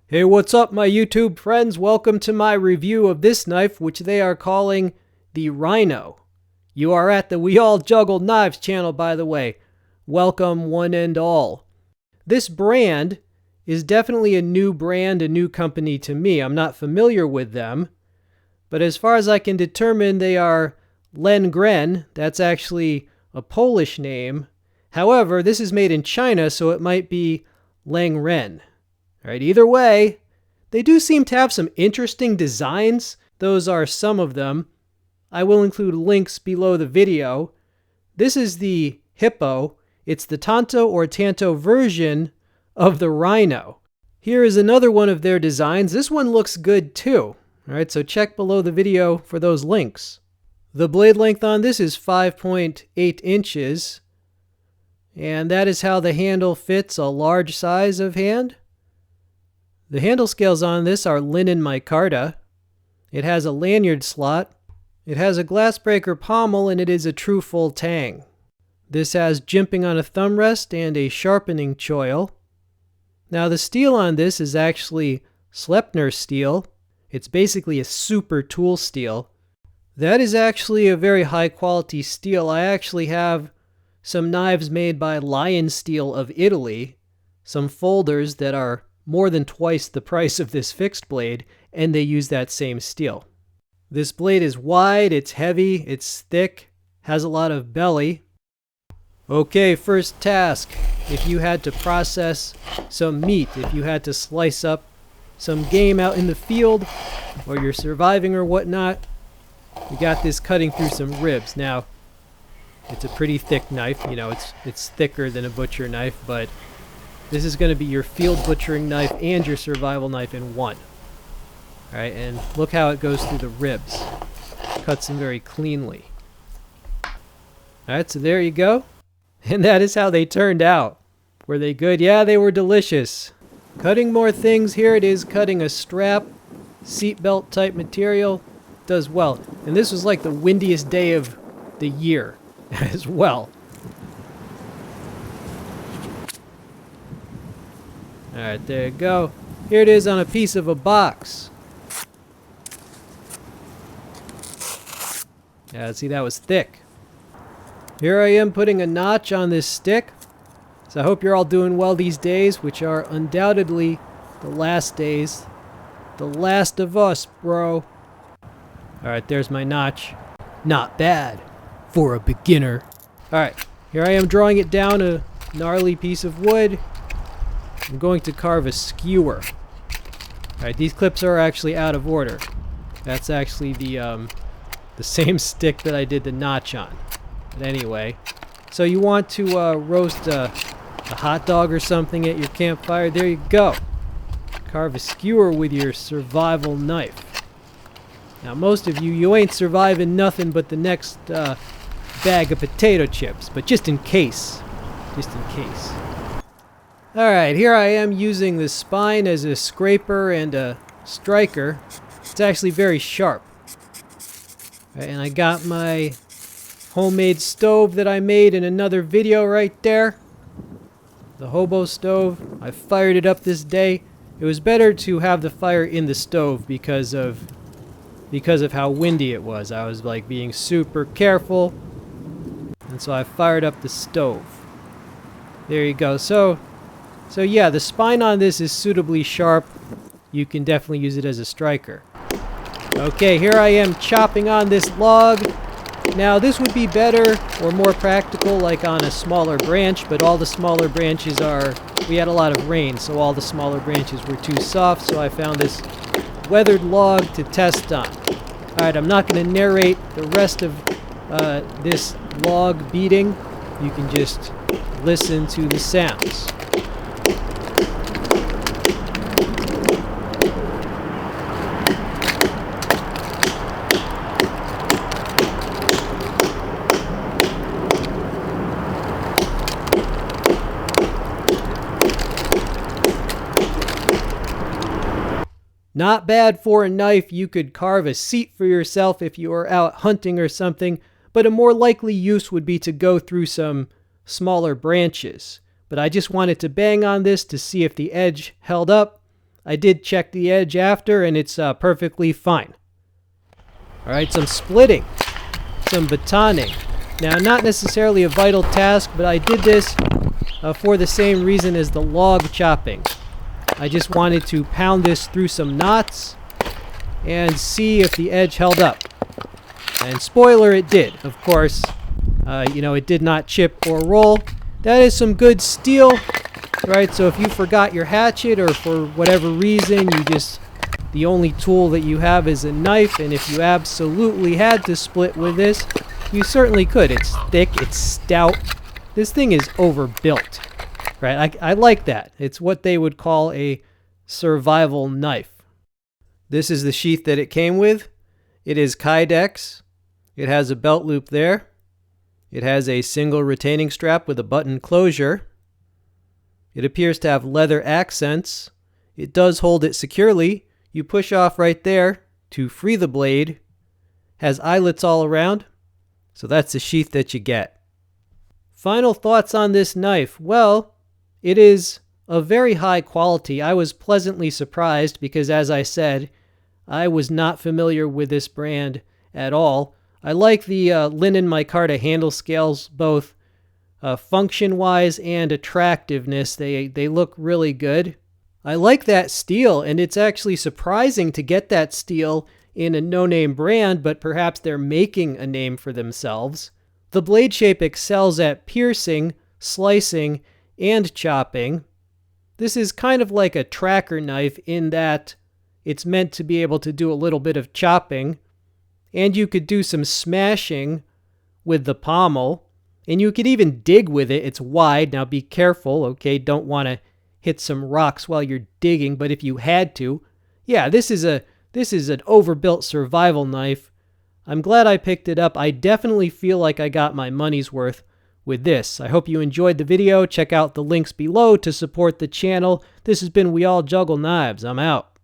Hey, what's up, my YouTube friends? Welcome to my review of this knife, which they are calling the Rhino. You are at the We All Juggle Knives channel, by the way. Welcome, one and all. This brand is definitely a new brand, a new company to me. I'm not familiar with them, but as far as I can determine, they are Lengren. That's actually a Polish name. However, this is made in China, so it might be Lengren. All right, either way, they do seem to have some interesting designs. Those are some of them. I will include links below the video. This is the Hippo. It's the Tanto or Tanto version of the Rhino. Here is another one of their designs. This one looks good too. All right, so check below the video for those links. The blade length on this is 5.8 inches. And that is how the handle fits a large size of hand. The handle scales on this are linen micarta. It has a lanyard slot. It has a glass breaker pommel, and it is a true full tang. This has jimping on a thumb rest and a sharpening choil. Now the steel on this is actually Sleipner steel. It's basically a super tool steel. That is actually a very high quality steel. I actually have some knives made by Lion Steel of Italy, some folders that are more than twice the price of this fixed blade, and they use that same steel. This blade is wide, it's heavy, it's thick, has a lot of belly. Okay, first task. If you had to process some meat, if you had to slice up some game out in the field, or you're surviving or whatnot, you got this cutting through some ribs. Now, it's a pretty thick knife, you know, it's thicker than a butcher knife, but this is going to be your field butchering knife and your survival knife in one. Alright, and look how it goes through the ribs. Cuts them very cleanly. Alright, so there you go. And that is how they turned out. Were they good? Yeah, they were delicious. Cutting more things. Here it is, cutting a strap, seatbelt type material. Does well. And this was like the windiest day of the year as well. Alright, there you go. Here it is on a piece of a box. Yeah, see, that was thick. Here I am putting a notch on this stick. So I hope you're all doing well these days, which are undoubtedly the last days. The last of us, bro. Alright, there's my notch. Not bad for a beginner. Alright, here I am drawing it down a gnarly piece of wood. I'm going to carve a skewer. Alright, these clips are actually out of order. That's actually the same stick that I did the notch on. But anyway, so you want to roast a hot dog or something at your campfire? There you go. Carve a skewer with your survival knife. Now most of you ain't surviving nothing but the next bag of potato chips, but just in case. Just in case. Alright, here I am using the spine as a scraper and a striker. It's actually very sharp. Right, and I got my homemade stove that I made in another video right there. The hobo stove. I fired it up this day. It was better to have the fire in the stove because of how windy it was. I was like being super careful. And so I fired up the stove. There you go. So yeah, the spine on this is suitably sharp. You can definitely use it as a striker. Okay, here I am chopping on this log. Now this would be better or more practical like on a smaller branch, but all the smaller branches we had a lot of rain, so all the smaller branches were too soft, so I found this weathered log to test on. Alright, I'm not going to narrate the rest of this log beating. You can just listen to the sounds. Not bad for a knife. You could carve a seat for yourself if you are out hunting or something, but a more likely use would be to go through some smaller branches. But I just wanted to bang on this to see if the edge held up. I did check the edge after, and it's perfectly fine. All right, some splitting, some batoning. Now, not necessarily a vital task, but I did this for the same reason as the log chopping. I just wanted to pound this through some knots and see if the edge held up. And spoiler, it did. Of course, it did not chip or roll. That is some good steel, right? So if you forgot your hatchet, or for whatever reason the only tool that you have is a knife, and if you absolutely had to split with this, you certainly could. It's thick, it's stout. This thing is overbuilt, right? I like that. It's what they would call a survival knife. This is the sheath that it came with. It is Kydex. It has a belt loop there. It has a single retaining strap with a button closure. It appears to have leather accents. It does hold it securely. You push off right there to free the blade. Has eyelets all around. So that's the sheath that you get. Final thoughts on this knife. Well, it is of very high quality. I was pleasantly surprised because, as I said, I was not familiar with this brand at all. I like the linen micarta handle scales, both function-wise and attractiveness. They look really good. I like that steel, and it's actually surprising to get that steel in a no-name brand, but perhaps they're making a name for themselves. The blade shape excels at piercing, slicing, and chopping. This is kind of like a tracker knife in that it's meant to be able to do a little bit of chopping, and you could do some smashing with the pommel, and you could even dig with it. It's wide. Now be careful, okay? Don't want to hit some rocks while you're digging, but if you had to, yeah, this is an overbuilt survival knife. I'm glad I picked it up. I definitely feel like I got my money's worth with this. I hope you enjoyed the video. Check out the links below to support the channel. This has been We All Juggle Knives. I'm out.